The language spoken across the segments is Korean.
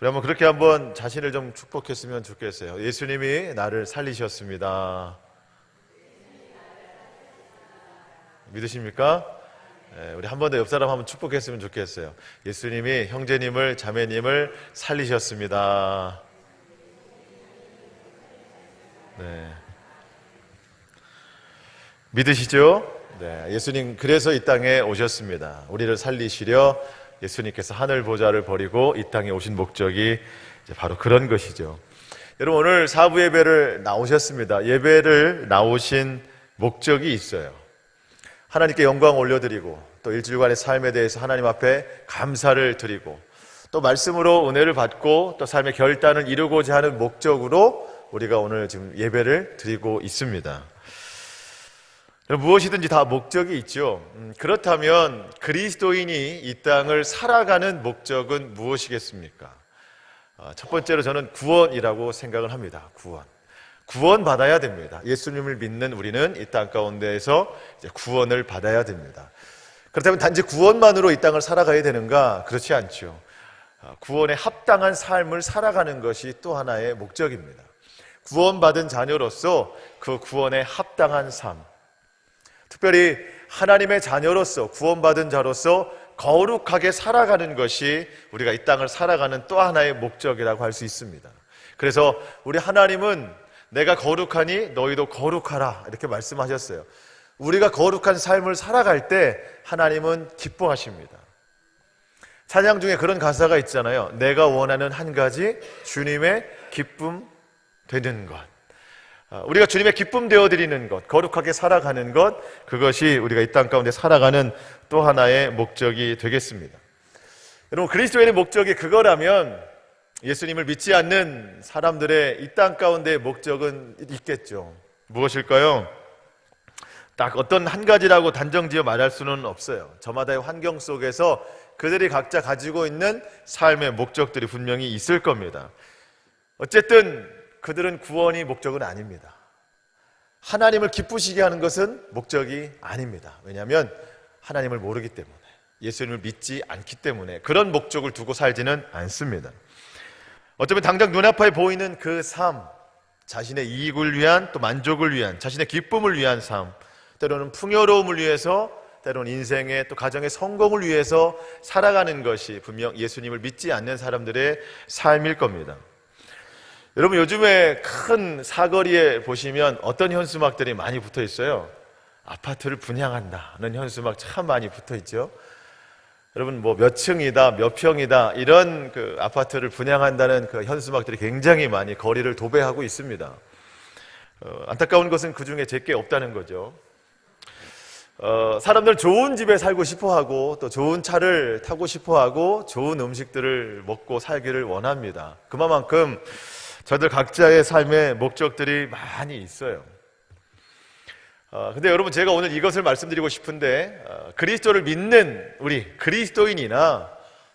우리 한번 그렇게 한번 자신을 좀 축복했으면 좋겠어요. 예수님이 나를 살리셨습니다. 믿으십니까? 우리 한 번 더 옆 사람 한번 축복했으면 좋겠어요. 예수님이 형제님을 자매님을 살리셨습니다. 네. 믿으시죠? 네. 예수님 그래서 이 땅에 오셨습니다. 우리를 살리시려 예수님께서 하늘 보좌를 버리고 이 땅에 오신 목적이 이제 바로 그런 것이죠. 여러분 오늘 사부 예배를 나오셨습니다. 예배를 나오신 목적이 있어요. 하나님께 영광 올려드리고 또 일주일간의 삶에 대해서 하나님 앞에 감사를 드리고 또 말씀으로 은혜를 받고 또 삶의 결단을 이루고자 하는 목적으로 우리가 오늘 지금 예배를 드리고 있습니다. 무엇이든지 다 목적이 있죠. 그렇다면 그리스도인이 이 땅을 살아가는 목적은 무엇이겠습니까? 첫 번째로 저는 구원이라고 생각을 합니다. 구원 받아야 됩니다. 예수님을 믿는 우리는 이 땅 가운데에서 이제 구원을 받아야 됩니다. 그렇다면 단지 구원만으로 이 땅을 살아가야 되는가? 그렇지 않죠. 구원에 합당한 삶을 살아가는 것이 또 하나의 목적입니다. 구원받은 자녀로서 그 구원에 합당한 삶, 특별히 하나님의 자녀로서 구원받은 자로서 거룩하게 살아가는 것이 우리가 이 땅을 살아가는 또 하나의 목적이라고 할 수 있습니다. 그래서 우리 하나님은 내가 거룩하니 너희도 거룩하라 이렇게 말씀하셨어요. 우리가 거룩한 삶을 살아갈 때 하나님은 기뻐하십니다. 찬양 중에 그런 가사가 있잖아요. 내가 원하는 한 가지 주님의 기쁨 되는 것. 우리가 주님의 기쁨 되어드리는 것, 거룩하게 살아가는 것, 그것이 우리가 이 땅 가운데 살아가는 또 하나의 목적이 되겠습니다. 여러분 그리스도인의 목적이 그거라면 예수님을 믿지 않는 사람들의 이 땅 가운데의 목적은 있겠죠. 무엇일까요? 딱 어떤 한 가지라고 단정지어 말할 수는 없어요. 저마다의 환경 속에서 그들이 각자 가지고 있는 삶의 목적들이 분명히 있을 겁니다. 어쨌든 그들은 구원이 목적은 아닙니다. 하나님을 기쁘시게 하는 것은 목적이 아닙니다. 왜냐하면 하나님을 모르기 때문에, 예수님을 믿지 않기 때문에 그런 목적을 두고 살지는 않습니다. 어쩌면 당장 눈앞에 보이는 그 삶, 자신의 이익을 위한 또 만족을 위한, 자신의 기쁨을 위한 삶, 때로는 풍요로움을 위해서, 때로는 인생의 또 가정의 성공을 위해서 살아가는 것이 분명 예수님을 믿지 않는 사람들의 삶일 겁니다. 여러분 요즘에 큰 사거리에 보시면 어떤 현수막들이 많이 붙어 있어요? 아파트를 분양한다는 현수막 참 많이 붙어 있죠. 여러분 뭐 몇 층이다, 몇 평이다 이런 그 아파트를 분양한다는 그 현수막들이 굉장히 많이 거리를 도배하고 있습니다. 안타까운 것은 그 중에 제게 없다는 거죠. 사람들 좋은 집에 살고 싶어하고 또 좋은 차를 타고 싶어하고 좋은 음식들을 먹고 살기를 원합니다. 그만큼 저들 각자의 삶의 목적들이 많이 있어요. 근데 여러분 제가 오늘 이것을 말씀드리고 싶은데 그리스도를 믿는 우리 그리스도인이나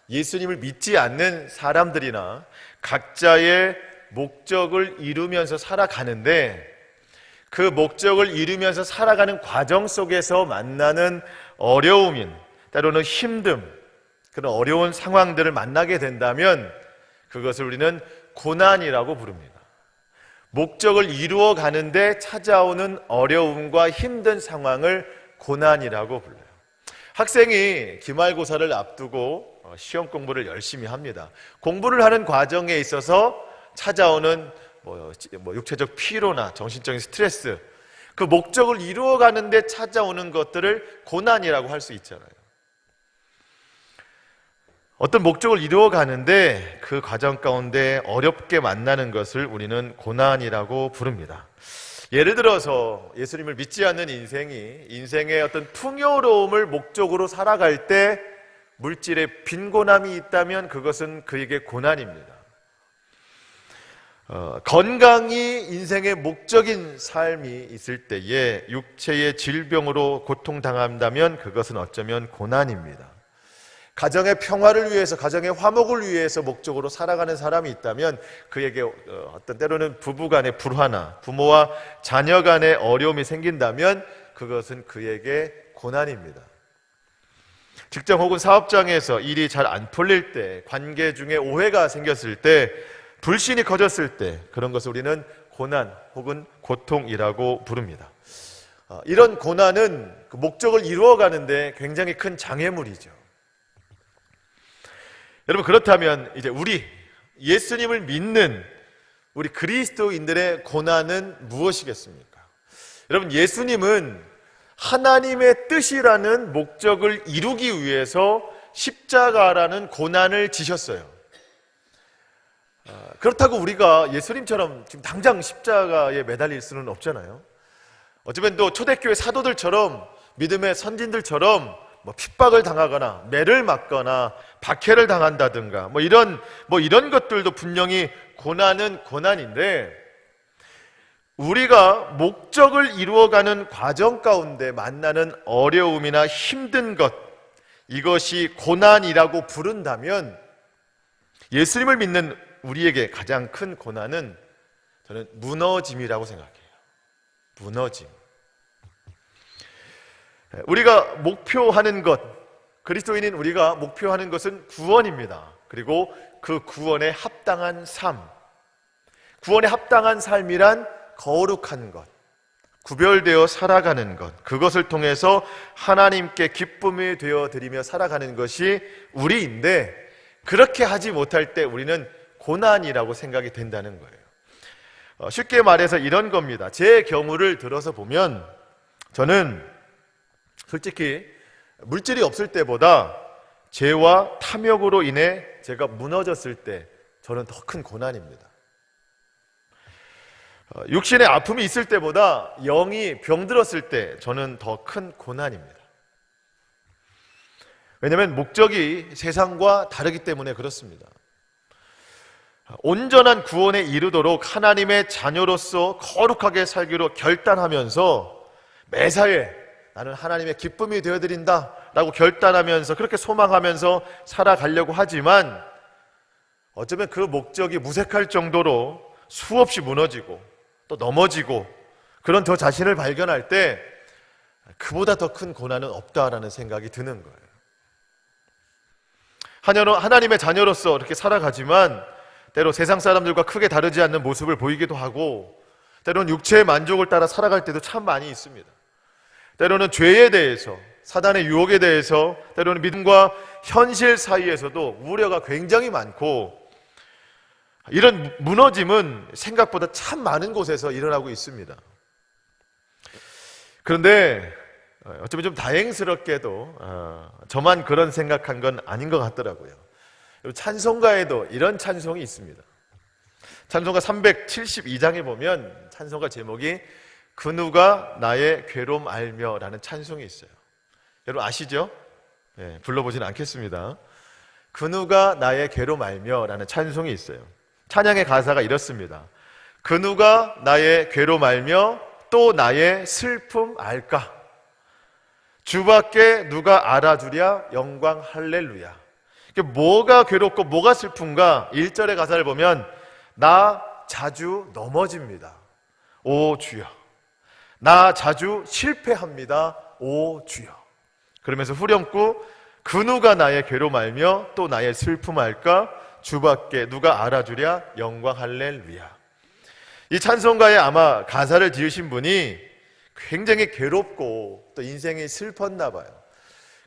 예수님을 믿지 않는 사람들이나 각자의 목적을 이루면서 살아가는데 그 목적을 이루면서 살아가는 과정 속에서 만나는 어려움인 때로는 힘듦 그런 어려운 상황들을 만나게 된다면 그것을 우리는 고난이라고 부릅니다. 목적을 이루어 가는데 찾아오는 어려움과 힘든 상황을 고난이라고 불러요. 학생이 기말고사를 앞두고 시험 공부를 열심히 합니다. 공부를 하는 과정에 있어서 찾아오는 육체적 피로나 정신적인 스트레스, 그 목적을 이루어 가는데 찾아오는 것들을 고난이라고 할 수 있잖아요. 어떤 목적을 이루어 가는데 그 과정 가운데 어렵게 만나는 것을 우리는 고난이라고 부릅니다. 예를 들어서 예수님을 믿지 않는 인생의 어떤 풍요로움을 목적으로 살아갈 때 물질의 빈곤함이 있다면 그것은 그에게 고난입니다. 건강이 인생의 목적인 삶이 있을 때에 육체의 질병으로 고통당한다면 그것은 어쩌면 고난입니다. 가정의 평화를 위해서, 가정의 화목을 위해서 목적으로 살아가는 사람이 있다면 그에게 어떤 때로는 부부 간의 불화나 부모와 자녀 간의 어려움이 생긴다면 그것은 그에게 고난입니다. 직장 혹은 사업장에서 일이 잘 안 풀릴 때, 관계 중에 오해가 생겼을 때, 불신이 커졌을 때, 그런 것을 우리는 고난 혹은 고통이라고 부릅니다. 이런 고난은 그 목적을 이루어가는데 굉장히 큰 장애물이죠. 여러분, 그렇다면 이제 우리 예수님을 믿는 우리 그리스도인들의 고난은 무엇이겠습니까? 여러분, 예수님은 하나님의 뜻이라는 목적을 이루기 위해서 십자가라는 고난을 지셨어요. 그렇다고 우리가 예수님처럼 지금 당장 십자가에 매달릴 수는 없잖아요. 어쩌면 또 초대교회 사도들처럼, 믿음의 선진들처럼 핍박을 당하거나 매를 맞거나 박해를 당한다든가 이런 것들도 분명히 고난은 고난인데, 우리가 목적을 이루어가는 과정 가운데 만나는 어려움이나 힘든 것, 이것이 고난이라고 부른다면 예수님을 믿는 우리에게 가장 큰 고난은 저는 무너짐이라고 생각해요. 무너짐. 우리가 목표하는 것, 그리스도인인 우리가 목표하는 것은 구원입니다. 그리고 그 구원에 합당한 삶, 구원에 합당한 삶이란 거룩한 것, 구별되어 살아가는 것, 그것을 통해서 하나님께 기쁨이 되어드리며 살아가는 것이 우리인데, 그렇게 하지 못할 때 우리는 고난이라고 생각이 된다는 거예요. 쉽게 말해서 이런 겁니다. 제 경우를 들어서 보면, 저는 솔직히 물질이 없을 때보다 죄와 탐욕으로 인해 제가 무너졌을 때 저는 더 큰 고난입니다. 육신의 아픔이 있을 때보다 영이 병들었을 때 저는 더 큰 고난입니다. 왜냐하면 목적이 세상과 다르기 때문에 그렇습니다. 온전한 구원에 이르도록 하나님의 자녀로서 거룩하게 살기로 결단하면서 매사에 나는 하나님의 기쁨이 되어드린다 라고 결단하면서 그렇게 소망하면서 살아가려고 하지만, 어쩌면 그 목적이 무색할 정도로 수없이 무너지고 또 넘어지고 그런 저 자신을 발견할 때 그보다 더 큰 고난은 없다라는 생각이 드는 거예요. 하나님의 자녀로서 이렇게 살아가지만 때로 세상 사람들과 크게 다르지 않는 모습을 보이기도 하고, 때로는 육체의 만족을 따라 살아갈 때도 참 많이 있습니다. 때로는 죄에 대해서, 사단의 유혹에 대해서, 때로는 믿음과 현실 사이에서도 우려가 굉장히 많고, 이런 무너짐은 생각보다 참 많은 곳에서 일어나고 있습니다. 그런데 어쩌면 좀 다행스럽게도 저만 그런 생각한 건 아닌 것 같더라고요. 찬송가에도 이런 찬송이 있습니다. 찬송가 372장에 보면 찬송가 제목이 그 누가 나의 괴로움 알며 라는 찬송이 있어요. 여러분 아시죠? 네, 불러보지는 않겠습니다. 그 누가 나의 괴로움 알며 라는 찬송이 있어요. 찬양의 가사가 이렇습니다. 그 누가 나의 괴로움 알며 또 나의 슬픔 알까? 주밖에 누가 알아주랴 영광 할렐루야. 뭐가 괴롭고 뭐가 슬픈가? 1절의 가사를 보면 나 자주 넘어집니다. 오 주여. 나 자주 실패합니다. 오 주여. 그러면서 후렴구 그 누가 나의 괴로움 알며 또 나의 슬픔 알까? 주밖에 누가 알아주랴 영광 할렐루야. 이 찬송가에 아마 가사를 지으신 분이 굉장히 괴롭고 또 인생이 슬펐나 봐요.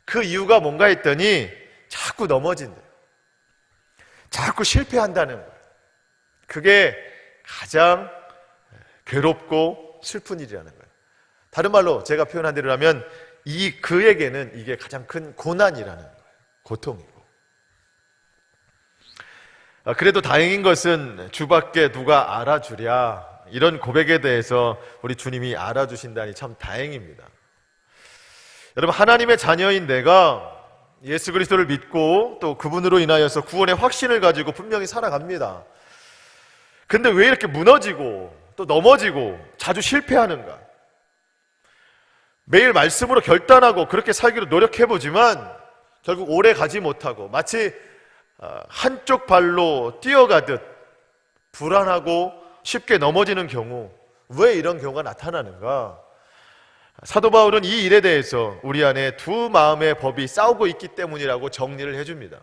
그 이유가 뭔가 했더니 자꾸 넘어진대요. 자꾸 실패한다는 거예요. 그게 가장 괴롭고 슬픈 일이라는 거예요. 다른 말로 제가 표현한 대로라면 그에게는 이게 가장 큰 고난이라는 거예요. 고통이고. 그래도 다행인 것은 주밖에 누가 알아주랴, 이런 고백에 대해서 우리 주님이 알아주신다니 참 다행입니다. 여러분, 하나님의 자녀인 내가 예수 그리스도를 믿고 또 그분으로 인하여서 구원의 확신을 가지고 분명히 살아갑니다. 근데 왜 이렇게 무너지고 또 넘어지고 자주 실패하는가? 매일 말씀으로 결단하고 그렇게 살기로 노력해보지만 결국 오래 가지 못하고 마치 한쪽 발로 뛰어가듯 불안하고 쉽게 넘어지는 경우, 왜 이런 경우가 나타나는가? 사도 바울은 이 일에 대해서 우리 안에 두 마음의 법이 싸우고 있기 때문이라고 정리를 해줍니다.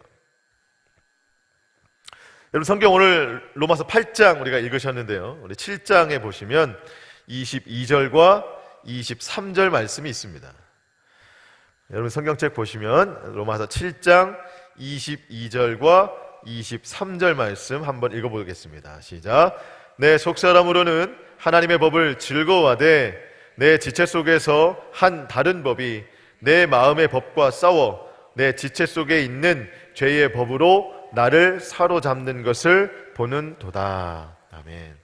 여러분, 성경 오늘 로마서 8장 우리가 읽으셨는데요, 우리 7장에 보시면 22절과 23절 말씀이 있습니다. 여러분 성경책 보시면 로마서 7장 22절과 23절 말씀 한번 읽어보겠습니다. 시작. 내 속사람으로는 하나님의 법을 즐거워하되 내 지체 속에서 한 다른 법이 내 마음의 법과 싸워 내 지체 속에 있는 죄의 법으로 나를 사로잡는 것을 보는도다. 아멘.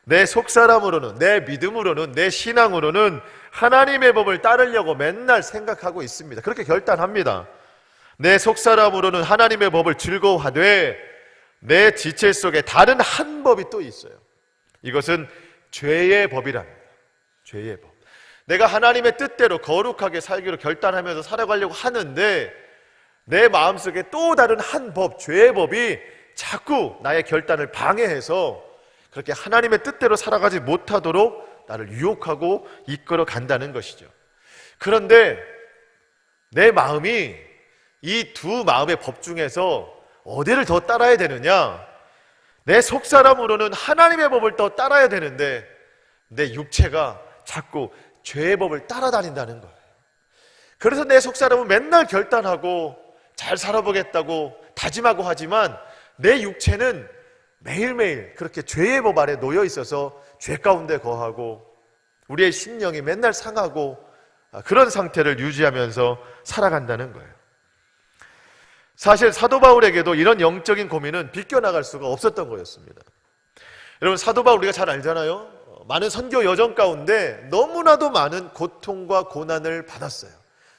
내 속사람으로는, 내 믿음으로는, 내 신앙으로는 하나님의 법을 따르려고 맨날 생각하고 있습니다. 그렇게 결단합니다. 내 속사람으로는 하나님의 법을 즐거워하되 내 지체 속에 다른 한 법이 또 있어요. 이것은 죄의 법이랍니다. 죄의 법. 내가 하나님의 뜻대로 거룩하게 살기로 결단하면서 살아가려고 하는데 내 마음속에 또 다른 한 법, 죄의 법이 자꾸 나의 결단을 방해해서 그렇게 하나님의 뜻대로 살아가지 못하도록 나를 유혹하고 이끌어 간다는 것이죠. 그런데 내 마음이 이 두 마음의 법 중에서 어디를 더 따라야 되느냐? 내 속사람으로는 하나님의 법을 더 따라야 되는데 내 육체가 자꾸 죄의 법을 따라다닌다는 거예요. 그래서 내 속사람은 맨날 결단하고 잘 살아보겠다고 다짐하고 하지만 내 육체는 매일매일 그렇게 죄의 법 아래 놓여 있어서 죄 가운데 거하고 우리의 심령이 맨날 상하고 그런 상태를 유지하면서 살아간다는 거예요. 사실 사도 바울에게도 이런 영적인 고민은 비껴나갈 수가 없었던 거였습니다. 여러분, 사도 바울 우리가 잘 알잖아요. 많은 선교 여정 가운데 너무나도 많은 고통과 고난을 받았어요.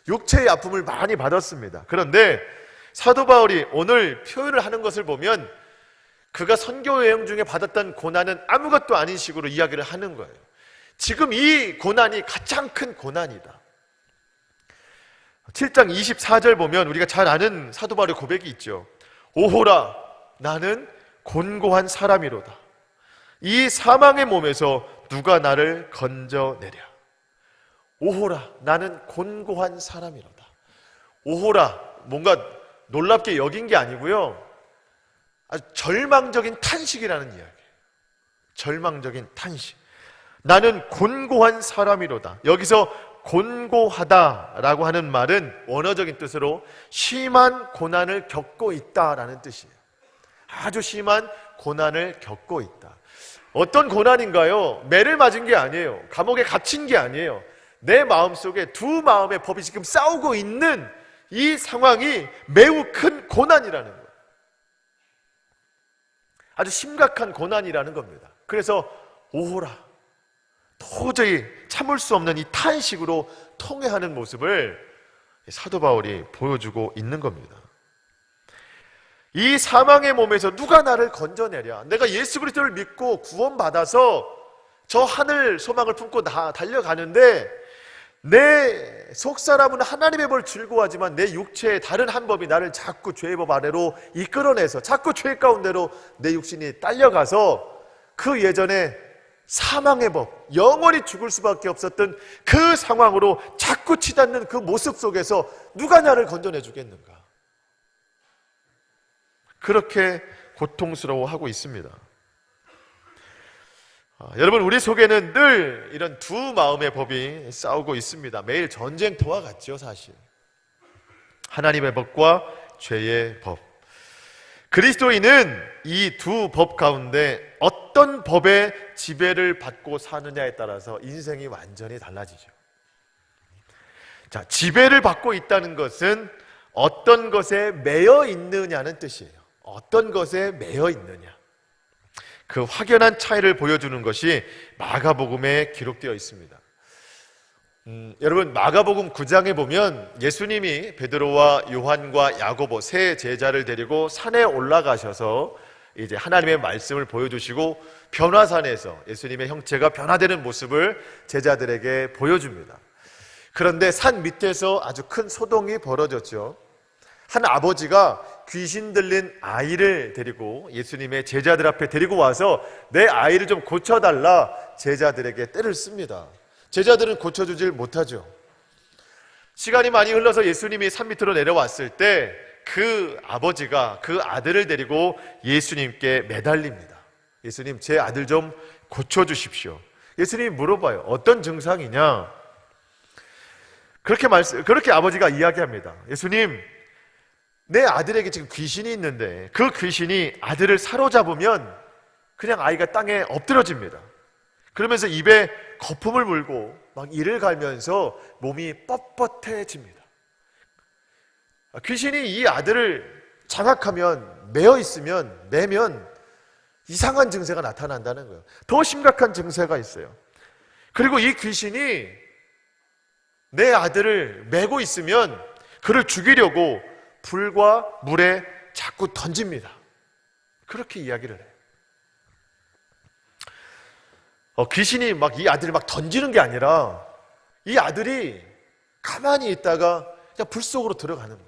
육체의 아픔을 많이 받았습니다. 그런데 사도 바울이 오늘 표현을 하는 것을 보면 그가 선교 여행 중에 받았던 고난은 아무것도 아닌 식으로 이야기를 하는 거예요. 지금 이 고난이 가장 큰 고난이다. 7장 24절 보면 우리가 잘 아는 사도 바울의 고백이 있죠. 오호라, 나는 곤고한 사람이로다. 이 사망의 몸에서 누가 나를 건져내랴. 오호라, 나는 곤고한 사람이로다. 오호라, 뭔가 놀랍게 여긴 게 아니고요, 아주 절망적인 탄식이라는 이야기예요. 절망적인 탄식. 나는 곤고한 사람이로다. 여기서 곤고하다라고 하는 말은 원어적인 뜻으로 심한 고난을 겪고 있다라는 뜻이에요. 아주 심한 고난을 겪고 있다. 어떤 고난인가요? 매를 맞은 게 아니에요. 감옥에 갇힌 게 아니에요. 내 마음속에 두 마음의 법이 지금 싸우고 있는 이 상황이 매우 큰 고난이라는 거예요. 아주 심각한 고난이라는 겁니다. 그래서 오호라, 도저히 참을 수 없는 이 탄식으로 통회하는 모습을 사도 바울이 보여주고 있는 겁니다. 이 사망의 몸에서 누가 나를 건져내랴. 내가 예수 그리스도를 믿고 구원받아서 저 하늘 소망을 품고 달려가는데 내 속사람은 하나님의 법을 즐거워하지만 내 육체의 다른 한 법이 나를 자꾸 죄의 법 아래로 이끌어내서 자꾸 죄 가운데로 내 육신이 딸려가서 그 예전에 사망의 법, 영원히 죽을 수밖에 없었던 그 상황으로 자꾸 치닫는 그 모습 속에서 누가 나를 건져내 주겠는가? 그렇게 고통스러워하고 있습니다. 여러분, 우리 속에는 늘 이런 두 마음의 법이 싸우고 있습니다. 매일 전쟁터와 같죠, 사실. 하나님의 법과 죄의 법. 그리스도인은 이 두 법 가운데 어떤 법의 지배를 받고 사느냐에 따라서 인생이 완전히 달라지죠. 자, 지배를 받고 있다는 것은 어떤 것에 매여 있느냐는 뜻이에요. 어떤 것에 매여 있느냐. 그 확연한 차이를 보여주는 것이 마가복음에 기록되어 있습니다. 여러분, 마가복음 9장에 보면 예수님이 베드로와 요한과 야고보 세 제자를 데리고 산에 올라가셔서 이제 하나님의 말씀을 보여주시고 변화산에서 예수님의 형체가 변화되는 모습을 제자들에게 보여줍니다. 그런데 산 밑에서 아주 큰 소동이 벌어졌죠. 한 아버지가 귀신 들린 아이를 데리고 예수님의 제자들 앞에 데리고 와서 내 아이를 좀 고쳐달라 제자들에게 떼를 씁니다. 제자들은 고쳐주질 못하죠. 시간이 많이 흘러서 예수님이 산 밑으로 내려왔을 때 그 아버지가 그 아들을 데리고 예수님께 매달립니다. 예수님, 제 아들 좀 고쳐주십시오. 예수님이 물어봐요. 어떤 증상이냐? 그렇게 아버지가 이야기합니다. 예수님, 내 아들에게 지금 귀신이 있는데 그 귀신이 아들을 사로잡으면 그냥 아이가 땅에 엎드러집니다. 그러면서 입에 거품을 물고 막 이를 갈면서 몸이 뻣뻣해집니다. 귀신이 이 아들을 장악하면, 매면 이상한 증세가 나타난다는 거예요. 더 심각한 증세가 있어요. 그리고 이 귀신이 내 아들을 메고 있으면 그를 죽이려고 불과 물에 자꾸 던집니다. 그렇게 이야기를 해요. 귀신이 막 이 아들을 막 던지는 게 아니라 이 아들이 가만히 있다가 그냥 불 속으로 들어가는 거예요.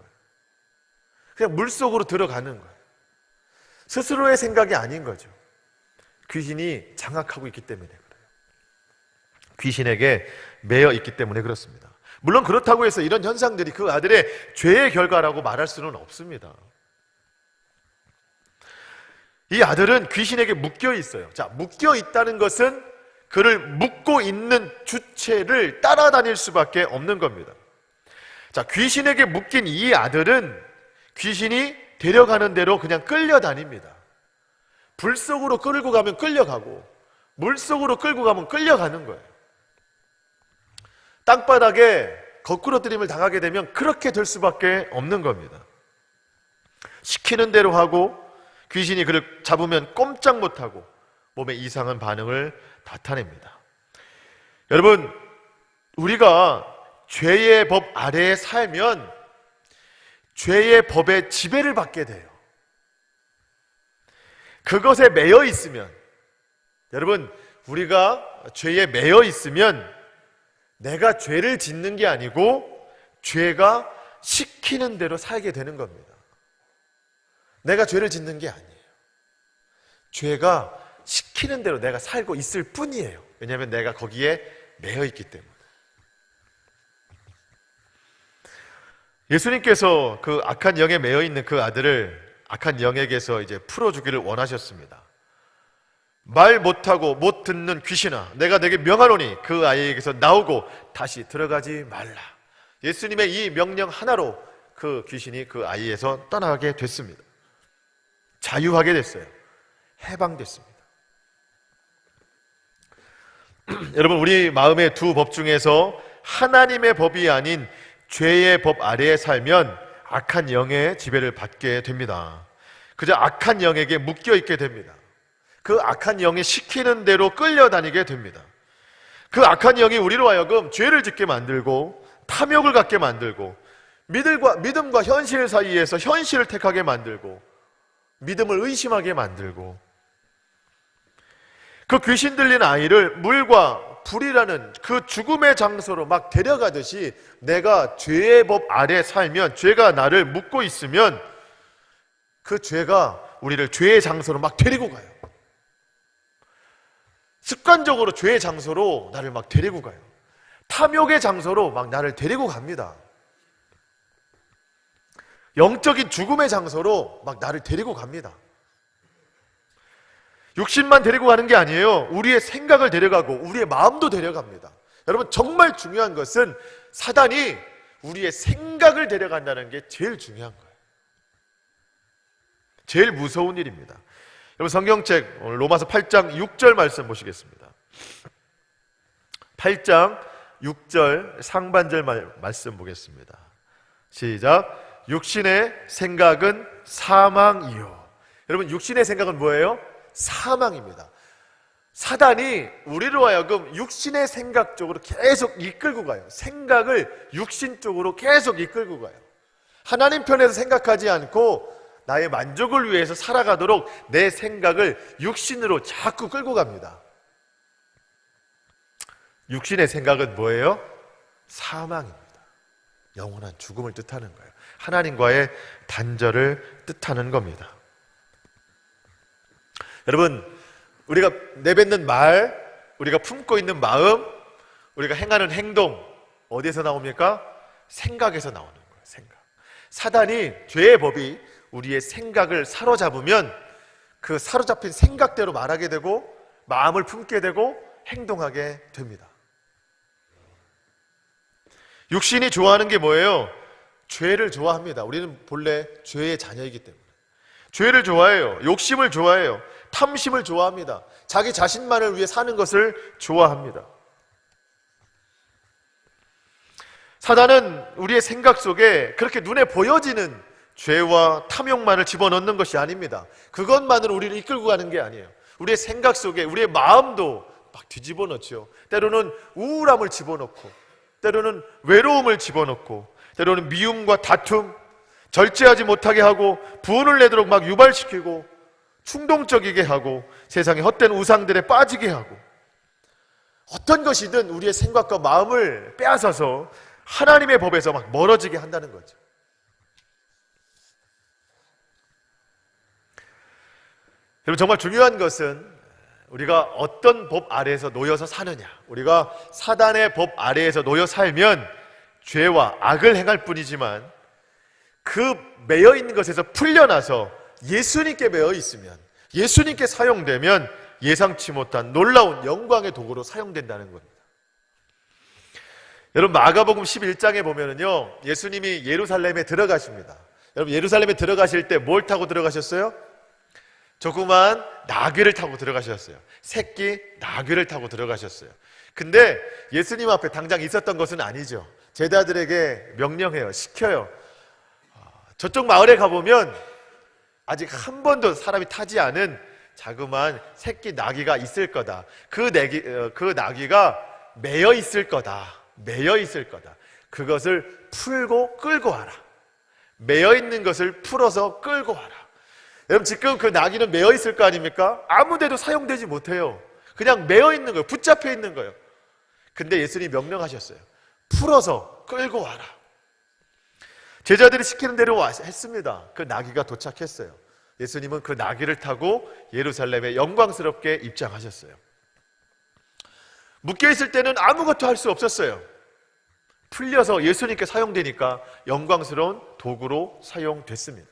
그냥 물 속으로 들어가는 거예요. 스스로의 생각이 아닌 거죠. 귀신이 장악하고 있기 때문에 그래요. 귀신에게 매여 있기 때문에 그렇습니다. 물론 그렇다고 해서 이런 현상들이 그 아들의 죄의 결과라고 말할 수는 없습니다. 이 아들은 귀신에게 묶여 있어요. 자, 묶여 있다는 것은 그를 묶고 있는 주체를 따라다닐 수밖에 없는 겁니다. 자, 귀신에게 묶인 이 아들은 귀신이 데려가는 대로 그냥 끌려다닙니다. 불 속으로 끌고 가면 끌려가고 물 속으로 끌고 가면 끌려가는 거예요. 땅바닥에 거꾸로뜨림을 당하게 되면 그렇게 될 수밖에 없는 겁니다. 시키는 대로 하고 귀신이 그를 잡으면 꼼짝 못하고 몸에 이상한 반응을 나타냅니다. 여러분, 우리가 죄의 법 아래에 살면 죄의 법의 지배를 받게 돼요. 그것에 매여 있으면, 여러분, 우리가 죄에 매여 있으면 내가 죄를 짓는 게 아니고 죄가 시키는 대로 살게 되는 겁니다. 내가 죄를 짓는 게 아니에요. 죄가 시키는 대로 내가 살고 있을 뿐이에요. 왜냐하면 내가 거기에 매여 있기 때문에. 예수님께서 그 악한 영에 매여 있는 그 아들을 악한 영에게서 이제 풀어주기를 원하셨습니다. 말 못하고 못 듣는 귀신아, 내가 내게 명하노니 그 아이에게서 나오고 다시 들어가지 말라. 예수님의 이 명령 하나로 그 귀신이 그 아이에서 떠나게 됐습니다. 자유하게 됐어요. 해방됐습니다. 여러분, 우리 마음의 두 법 중에서 하나님의 법이 아닌 죄의 법 아래에 살면 악한 영의 지배를 받게 됩니다. 그저 악한 영에게 묶여 있게 됩니다. 그 악한 영이 시키는 대로 끌려다니게 됩니다. 그 악한 영이 우리로 하여금 죄를 짓게 만들고 탐욕을 갖게 만들고 믿음과 현실 사이에서 현실을 택하게 만들고 믿음을 의심하게 만들고 그 귀신 들린 아이를 물과 불이라는 그 죽음의 장소로 막 데려가듯이 내가 죄의 법 아래 살면, 죄가 나를 묶고 있으면 그 죄가 우리를 죄의 장소로 막 데리고 가요. 습관적으로 죄의 장소로 나를 막 데리고 가요. 탐욕의 장소로 막 나를 데리고 갑니다. 영적인 죽음의 장소로 막 나를 데리고 갑니다. 육신만 데리고 가는 게 아니에요. 우리의 생각을 데려가고 우리의 마음도 데려갑니다. 여러분, 정말 중요한 것은 사단이 우리의 생각을 데려간다는 게 제일 중요한 거예요. 제일 무서운 일입니다. 여러분, 성경책 오늘 로마서 8장 6절 말씀 보시겠습니다. 8장 6절 상반절 말씀 보겠습니다. 시작. 육신의 생각은 사망이요. 여러분, 육신의 생각은 뭐예요? 사망입니다. 사단이 우리로 하여금 육신의 생각 쪽으로 계속 이끌고 가요. 생각을 육신 쪽으로 계속 이끌고 가요. 하나님 편에서 생각하지 않고 나의 만족을 위해서 살아가도록 내 생각을 육신으로 자꾸 끌고 갑니다. 육신의 생각은 뭐예요? 사망입니다. 영원한 죽음을 뜻하는 거예요. 하나님과의 단절을 뜻하는 겁니다. 여러분, 우리가 내뱉는 말, 우리가 품고 있는 마음, 우리가 행하는 행동 어디에서 나옵니까? 생각에서 나오는 거예요. 생각. 사단이, 죄의 법이 우리의 생각을 사로잡으면 그 사로잡힌 생각대로 말하게 되고 마음을 품게 되고 행동하게 됩니다. 육신이 좋아하는 게 뭐예요? 죄를 좋아합니다. 우리는 본래 죄의 자녀이기 때문에 죄를 좋아해요. 욕심을 좋아해요. 탐심을 좋아합니다. 자기 자신만을 위해 사는 것을 좋아합니다. 사단은 우리의 생각 속에 그렇게 눈에 보여지는 죄와 탐욕만을 집어넣는 것이 아닙니다. 그것만으로 우리를 이끌고 가는 게 아니에요. 우리의 생각 속에 우리의 마음도 막 뒤집어 넣죠. 때로는 우울함을 집어넣고, 때로는 외로움을 집어넣고, 때로는 미움과 다툼, 절제하지 못하게 하고 분을 내도록 막 유발시키고 충동적이게 하고 세상의 헛된 우상들에 빠지게 하고, 어떤 것이든 우리의 생각과 마음을 빼앗아서 하나님의 법에서 막 멀어지게 한다는 거죠. 여러분, 정말 중요한 것은 우리가 어떤 법 아래에서 놓여서 사느냐. 우리가 사단의 법 아래에서 놓여 살면 죄와 악을 행할 뿐이지만, 그 매여 있는 것에서 풀려나서 예수님께 매여 있으면, 예수님께 사용되면 예상치 못한 놀라운 영광의 도구로 사용된다는 겁니다. 여러분, 마가복음 11장에 보면은요, 예수님이 예루살렘에 들어가십니다. 여러분, 예루살렘에 들어가실 때 뭘 타고 들어가셨어요? 조그만 나귀를 타고 들어가셨어요. 새끼 나귀를 타고 들어가셨어요. 근데 예수님 앞에 당장 있었던 것은 아니죠. 제자들에게 명령해요. 시켜요. 저쪽 마을에 가보면 아직 한 번도 사람이 타지 않은 자그마한 새끼 나귀가 있을 거다. 그 나귀가 매여 있을 거다. 매여 있을 거다. 그것을 풀고 끌고 와라. 매여 있는 것을 풀어서 끌고 와라. 여러분, 지금 그 나귀는 매여 있을 거 아닙니까? 아무 데도 사용되지 못해요. 그냥 매여 있는 거예요. 붙잡혀 있는 거예요. 근데 예수님이 명령하셨어요. 풀어서 끌고 와라. 제자들이 시키는 대로 했습니다. 그 나귀가 도착했어요. 예수님은 그 나귀를 타고 예루살렘에 영광스럽게 입장하셨어요. 묶여있을 때는 아무것도 할 수 없었어요. 풀려서 예수님께 사용되니까 영광스러운 도구로 사용됐습니다.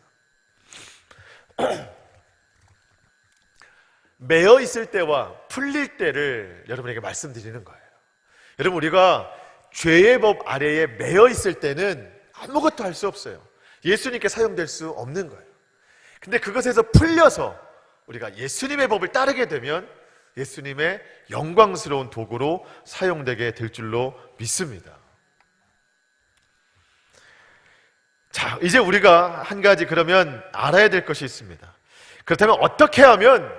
매여 있을 때와 풀릴 때를 여러분에게 말씀드리는 거예요. 여러분, 우리가 죄의 법 아래에 매여 있을 때는 아무것도 할 수 없어요. 예수님께 사용될 수 없는 거예요. 근데 그것에서 풀려서 우리가 예수님의 법을 따르게 되면 예수님의 영광스러운 도구로 사용되게 될 줄로 믿습니다. 자, 이제 우리가 한 가지 그러면 알아야 될 것이 있습니다. 그렇다면 어떻게 하면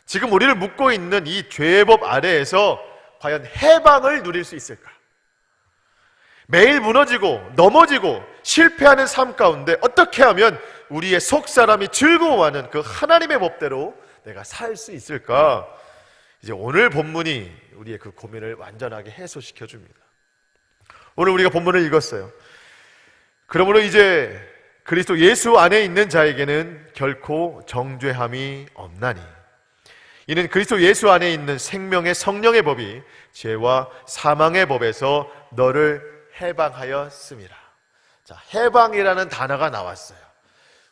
지금 우리를 묶고 있는 이 죄의 법 아래에서 과연 해방을 누릴 수 있을까? 매일 무너지고 넘어지고 실패하는 삶 가운데 어떻게 하면 우리의 속사람이 즐거워하는 그 하나님의 법대로 내가 살 수 있을까? 이제 오늘 본문이 우리의 그 고민을 완전하게 해소시켜 줍니다. 오늘 우리가 본문을 읽었어요. 그러므로 이제 그리스도 예수 안에 있는 자에게는 결코 정죄함이 없나니, 이는 그리스도 예수 안에 있는 생명의 성령의 법이 죄와 사망의 법에서 너를 해방하였음이라. 자, 해방이라는 단어가 나왔어요.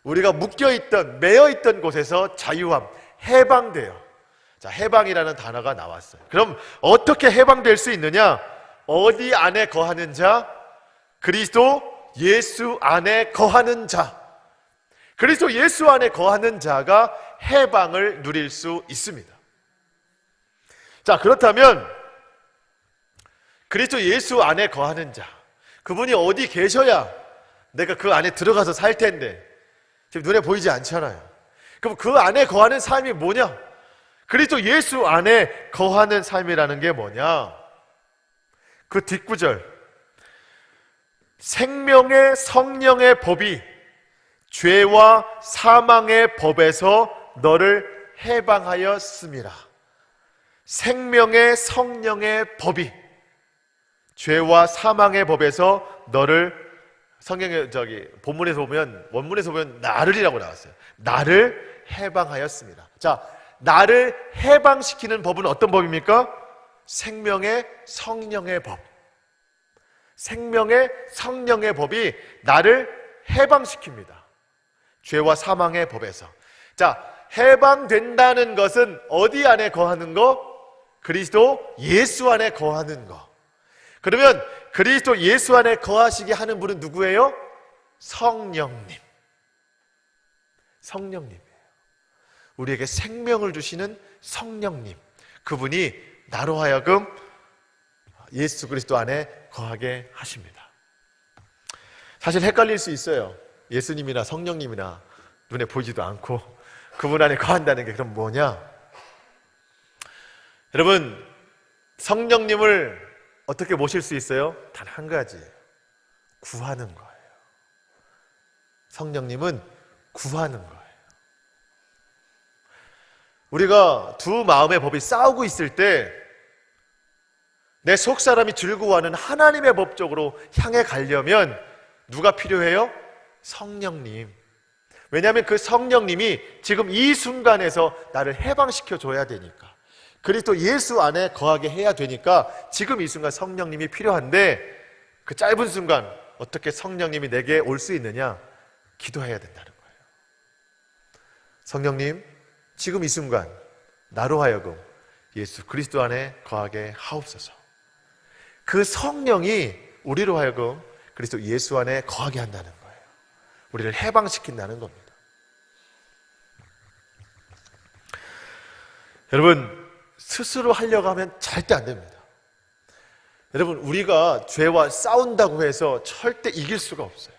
우리가 묶여있던, 매여있던 곳에서 자유함, 해방돼요. 자, 해방이라는 단어가 나왔어요. 그럼 어떻게 해방될 수 있느냐? 어디 안에 거하는 자? 그리스도 예수 안에 거하는 자. 그리스도 예수 안에 거하는 자가 해방을 누릴 수 있습니다. 자, 그렇다면 그리스도 예수 안에 거하는 자, 그분이 어디 계셔야 내가 그 안에 들어가서 살 텐데 지금 눈에 보이지 않잖아요. 그럼 그 안에 거하는 삶이 뭐냐? 그리스도 예수 안에 거하는 삶이라는 게 뭐냐? 그 뒷구절, 생명의 성령의 법이 죄와 사망의 법에서 너를 해방하였음이라. 생명의 성령의 법이 죄와 사망의 법에서 너를, 성경에 본문에서 보면, 원문에서 보면 나를이라고 나왔어요. 나를 해방하였습니다. 자, 나를 해방시키는 법은 어떤 법입니까? 생명의 성령의 법. 생명의 성령의 법이 나를 해방시킵니다. 죄와 사망의 법에서. 자, 해방된다는 것은 어디 안에 거하는 거? 그리스도 예수 안에 거하는 거. 그러면 그리스도 예수 안에 거하시게 하는 분은 누구예요? 성령님. 성령님이에요. 우리에게 생명을 주시는 성령님. 그분이 나로 하여금 예수 그리스도 안에 거하게 하십니다. 사실 헷갈릴 수 있어요. 예수님이나 성령님이나 눈에 보이지도 않고 그분 안에 거한다는 게 그럼 뭐냐? 여러분, 성령님을 어떻게 모실 수 있어요? 단 한 가지, 구하는 거예요. 성령님은 구하는 거예요. 우리가 두 마음의 법이 싸우고 있을 때 내 속사람이 즐거워하는 하나님의 법 쪽으로 향해 가려면 누가 필요해요? 성령님. 왜냐하면 그 성령님이 지금 이 순간에서 나를 해방시켜 줘야 되니까, 그리스도 예수 안에 거하게 해야 되니까 지금 이 순간 성령님이 필요한데, 그 짧은 순간 어떻게 성령님이 내게 올 수 있느냐? 기도해야 된다는 거예요. 성령님, 지금 이 순간 나로 하여금 예수 그리스도 안에 거하게 하옵소서. 그 성령이 우리로 하여금 그리스도 예수 안에 거하게 한다는 거예요. 우리를 해방시킨다는 겁니다. 여러분, 스스로 하려고 하면 절대 안 됩니다. 여러분, 우리가 죄와 싸운다고 해서 절대 이길 수가 없어요.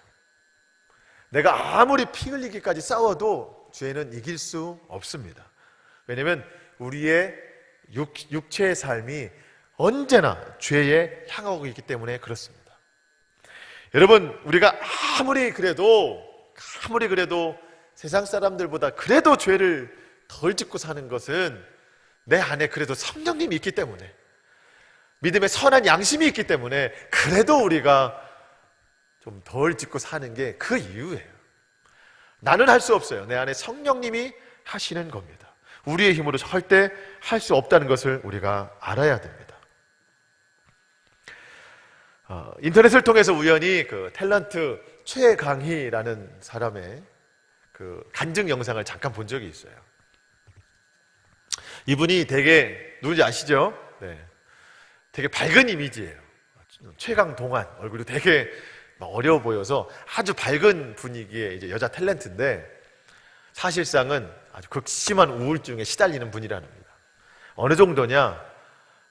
내가 아무리 피 흘리기까지 싸워도 죄는 이길 수 없습니다. 왜냐하면 우리의 육체의 삶이 언제나 죄에 향하고 있기 때문에 그렇습니다. 여러분, 우리가 아무리 그래도 세상 사람들보다 그래도 죄를 덜 짓고 사는 것은 내 안에 그래도 성령님이 있기 때문에, 믿음의 선한 양심이 있기 때문에 그래도 우리가 좀 덜 짓고 사는 게 그 이유예요. 나는 할 수 없어요. 내 안에 성령님이 하시는 겁니다. 우리의 힘으로 절대 할 수 없다는 것을 우리가 알아야 됩니다. 인터넷을 통해서 우연히 그 탤런트 최강희라는 사람의 그 간증 영상을 잠깐 본 적이 있어요. 이분이 되게, 누군지 아시죠? 네. 되게 밝은 이미지예요. 최강동안, 얼굴도 되게 어려워 보여서 아주 밝은 분위기의 이제 여자 탤런트인데, 사실상은 아주 극심한 우울증에 시달리는 분이라는 겁니다. 어느 정도냐?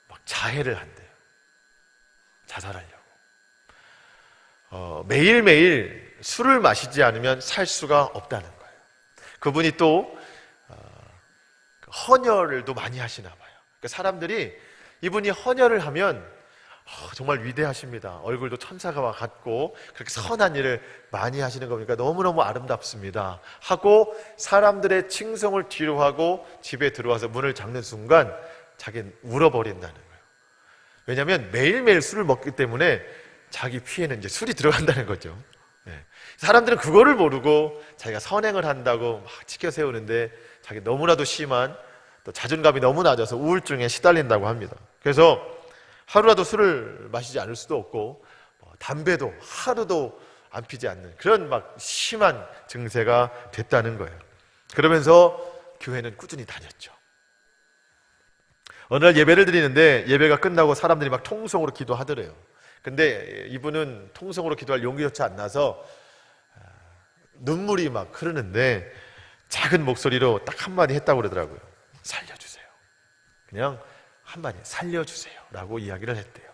막 자해를 한대요. 자살하려고. 매일매일 술을 마시지 않으면 살 수가 없다는 거예요. 그분이 또 헌혈도 많이 하시나 봐요. 그러니까 사람들이 이분이 헌혈을 하면 정말 위대하십니다. 얼굴도 천사가 같고 그렇게 선한 일을 많이 하시는 거니까 너무너무 아름답습니다 하고 사람들의 칭송을 뒤로 하고 집에 들어와서 문을 닫는 순간 자기는 울어버린다는 거예요. 왜냐하면 매일매일 술을 먹기 때문에 자기 피에는 이제 술이 들어간다는 거죠. 네. 사람들은 그거를 모르고 자기가 선행을 한다고 막 지켜 세우는데 자기 너무나도 심한, 또 자존감이 너무 낮아서 우울증에 시달린다고 합니다. 그래서 하루라도 술을 마시지 않을 수도 없고 담배도 하루도 안 피지 않는 그런 막 심한 증세가 됐다는 거예요. 그러면서 교회는 꾸준히 다녔죠. 어느 날 예배를 드리는데 예배가 끝나고 사람들이 막 통성으로 기도하더래요. 근데 이분은 통성으로 기도할 용기조차 안 나서 눈물이 막 흐르는데 작은 목소리로 딱 한마디 했다고 그러더라고요. 살려주세요. 그냥 한마디, 살려주세요 라고 이야기를 했대요.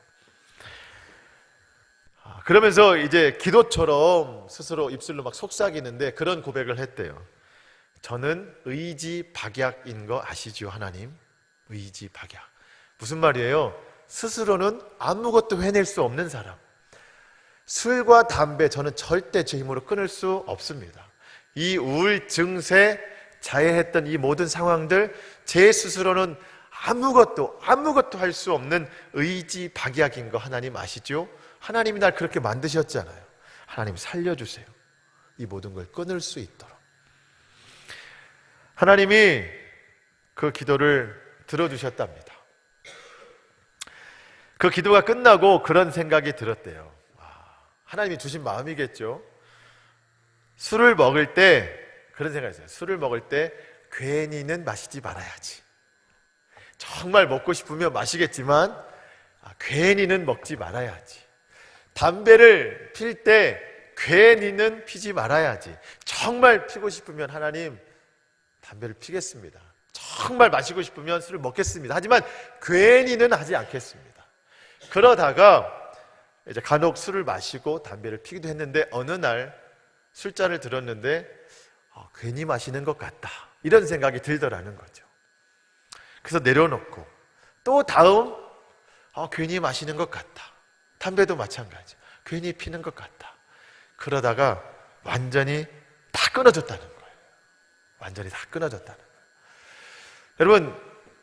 그러면서 이제 기도처럼 스스로 입술로 막 속삭이는데 그런 고백을 했대요. 저는 의지박약인 거 아시죠, 하나님? 의지박약. 무슨 말이에요? 스스로는 아무것도 해낼 수 없는 사람. 술과 담배 저는 절대 제 힘으로 끊을 수 없습니다. 이 우울증세, 자해했던 이 모든 상황들 제 스스로는 아무것도 할 수 없는 의지박약인 거 하나님 아시죠? 하나님이 날 그렇게 만드셨잖아요. 하나님 살려주세요. 이 모든 걸 끊을 수 있도록. 하나님이 그 기도를 들어주셨답니다. 그 기도가 끝나고 그런 생각이 들었대요. 하나님이 주신 마음이겠죠. 술을 먹을 때 그런 생각이 있어요. 술을 먹을 때 괜히는 마시지 말아야지. 정말 먹고 싶으면 마시겠지만 괜히는 먹지 말아야지. 담배를 필 때 괜히는 피지 말아야지. 정말 피고 싶으면 하나님 담배를 피겠습니다. 정말 마시고 싶으면 술을 먹겠습니다. 하지만 괜히는 하지 않겠습니다. 그러다가 이제 간혹 술을 마시고 담배를 피기도 했는데 어느 날 술잔을 들었는데 괜히 마시는 것 같다, 이런 생각이 들더라는 거죠. 그래서 내려놓고 또 다음 괜히 마시는 것 같다. 담배도 마찬가지. 괜히 피는 것 같다. 그러다가 완전히 다 끊어졌다는 거예요. 완전히 다 끊어졌다는 거예요. 여러분,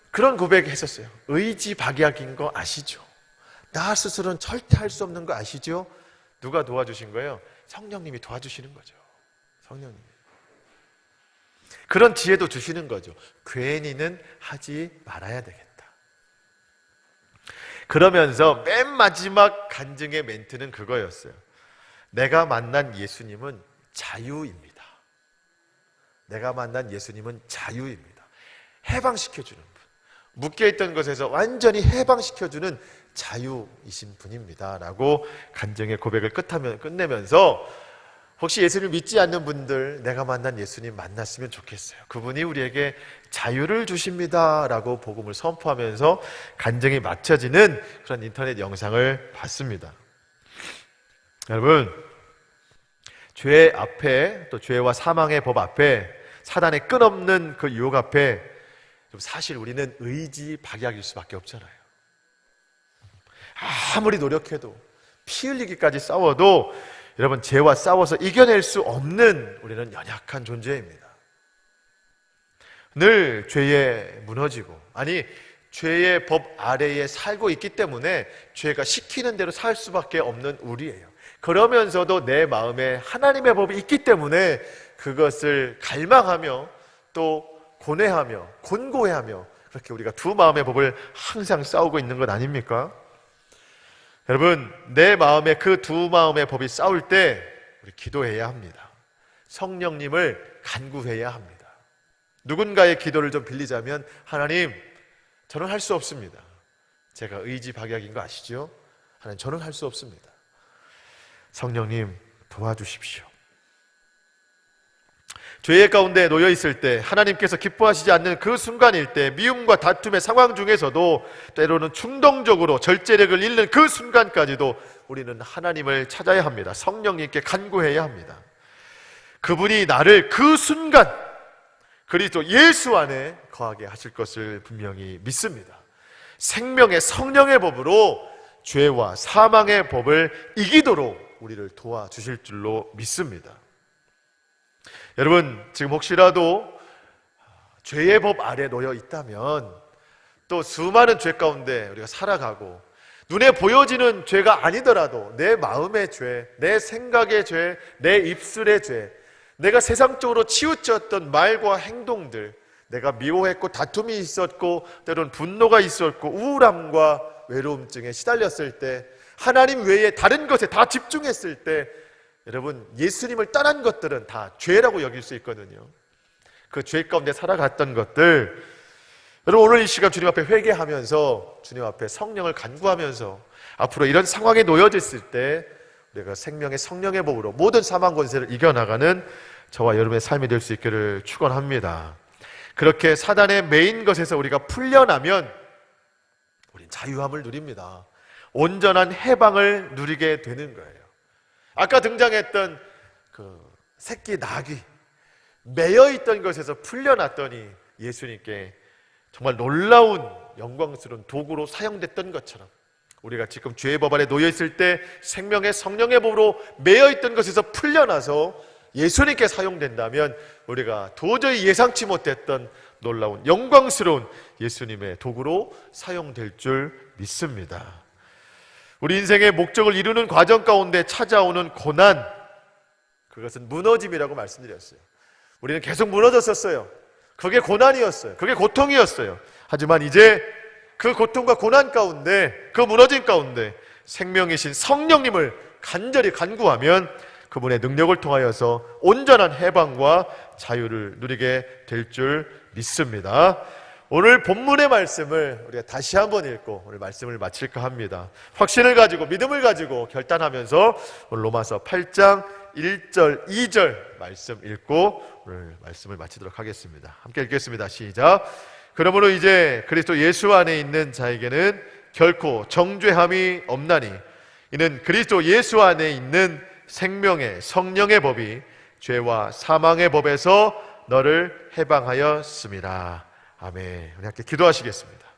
그런 고백했었어요. 의지박약인 거 아시죠? 나 스스로는 절대 할 수 없는 거 아시죠? 누가 도와주신 거예요? 성령님이 도와주시는 거죠. 성령님이. 그런 지혜도 주시는 거죠. 괜히는 하지 말아야 되겠다. 그러면서 맨 마지막 간증의 멘트는 그거였어요. 내가 만난 예수님은 자유입니다. 내가 만난 예수님은 자유입니다. 해방시켜주는 분. 묶여있던 것에서 완전히 해방시켜주는 자유이신 분입니다. 라고 간증의 고백을 끝내면서 혹시 예수님을 믿지 않는 분들, 내가 만난 예수님 만났으면 좋겠어요. 그분이 우리에게 자유를 주십니다. 라고 복음을 선포하면서 간증이 맞춰지는 그런 인터넷 영상을 봤습니다. 여러분, 죄 앞에, 또 죄와 사망의 법 앞에, 사단의 끝없는 그 유혹 앞에 사실 우리는 의지박약일 수밖에 없잖아요. 아무리 노력해도, 피 흘리기까지 싸워도 여러분, 죄와 싸워서 이겨낼 수 없는 우리는 연약한 존재입니다. 늘 죄에 무너지고, 죄의 법 아래에 살고 있기 때문에 죄가 시키는 대로 살 수밖에 없는 우리예요. 그러면서도 내 마음에 하나님의 법이 있기 때문에 그것을 갈망하며 또 고뇌하며 곤고해하며 그렇게 우리가 두 마음의 법을 항상 싸우고 있는 것 아닙니까? 여러분, 내 마음에 그 두 마음의 법이 싸울 때 우리 기도해야 합니다. 성령님을 간구해야 합니다. 누군가의 기도를 좀 빌리자면, 하나님, 저는 할 수 없습니다. 제가 의지박약인 거 아시죠? 하나님, 저는 할 수 없습니다. 성령님, 도와주십시오. 죄의 가운데 놓여 있을 때, 하나님께서 기뻐하시지 않는 그 순간일 때, 미움과 다툼의 상황 중에서도 때로는 충동적으로 절제력을 잃는 그 순간까지도 우리는 하나님을 찾아야 합니다. 성령님께 간구해야 합니다. 그분이 나를 그 순간 그리스도 예수 안에 거하게 하실 것을 분명히 믿습니다. 생명의 성령의 법으로 죄와 사망의 법을 이기도록 우리를 도와주실 줄로 믿습니다. 여러분, 지금 혹시라도 죄의 법 아래 놓여 있다면, 또 수많은 죄 가운데 우리가 살아가고, 눈에 보여지는 죄가 아니더라도 내 마음의 죄, 내 생각의 죄, 내 입술의 죄, 내가 세상적으로 치우쳤던 말과 행동들, 내가 미워했고 다툼이 있었고 때로는 분노가 있었고 우울함과 외로움증에 시달렸을 때, 하나님 외에 다른 것에 다 집중했을 때, 여러분, 예수님을 떠난 것들은 다 죄라고 여길 수 있거든요. 그 죄 가운데 살아갔던 것들, 여러분, 오늘 이 시간 주님 앞에 회개하면서, 주님 앞에 성령을 간구하면서 앞으로 이런 상황에 놓여졌을 때 우리가 생명의 성령의 법으로 모든 사망 권세를 이겨나가는 저와 여러분의 삶이 될 수 있기를 축원합니다. 그렇게 사단의 메인 것에서 우리가 풀려나면 우린 자유함을 누립니다. 온전한 해방을 누리게 되는 거예요. 아까 등장했던 그 새끼 나귀, 매여있던 것에서 풀려났더니 예수님께 정말 놀라운 영광스러운 도구로 사용됐던 것처럼, 우리가 지금 죄의 법 아래 놓여있을 때 생명의 성령의 법으로 매여있던 것에서 풀려나서 예수님께 사용된다면 우리가 도저히 예상치 못했던 놀라운 영광스러운 예수님의 도구로 사용될 줄 믿습니다. 우리 인생의 목적을 이루는 과정 가운데 찾아오는 고난, 그것은 무너짐이라고 말씀드렸어요. 우리는 계속 무너졌었어요. 그게 고난이었어요. 그게 고통이었어요. 하지만 이제 그 고통과 고난 가운데, 그 무너짐 가운데 생명이신 성령님을 간절히 간구하면 그분의 능력을 통하여서 온전한 해방과 자유를 누리게 될 줄 믿습니다. 오늘 본문의 말씀을 우리가 다시 한번 읽고 오늘 말씀을 마칠까 합니다. 확신을 가지고 믿음을 가지고 결단하면서 오늘 로마서 8장 1절 2절 말씀 읽고 오늘 말씀을 마치도록 하겠습니다. 함께 읽겠습니다. 시작. 그러므로 이제 그리스도 예수 안에 있는 자에게는 결코 정죄함이 없나니 이는 그리스도 예수 안에 있는 생명의 성령의 법이 죄와 사망의 법에서 너를 해방하였습니다. 아멘. 우리 함께 기도하시겠습니다.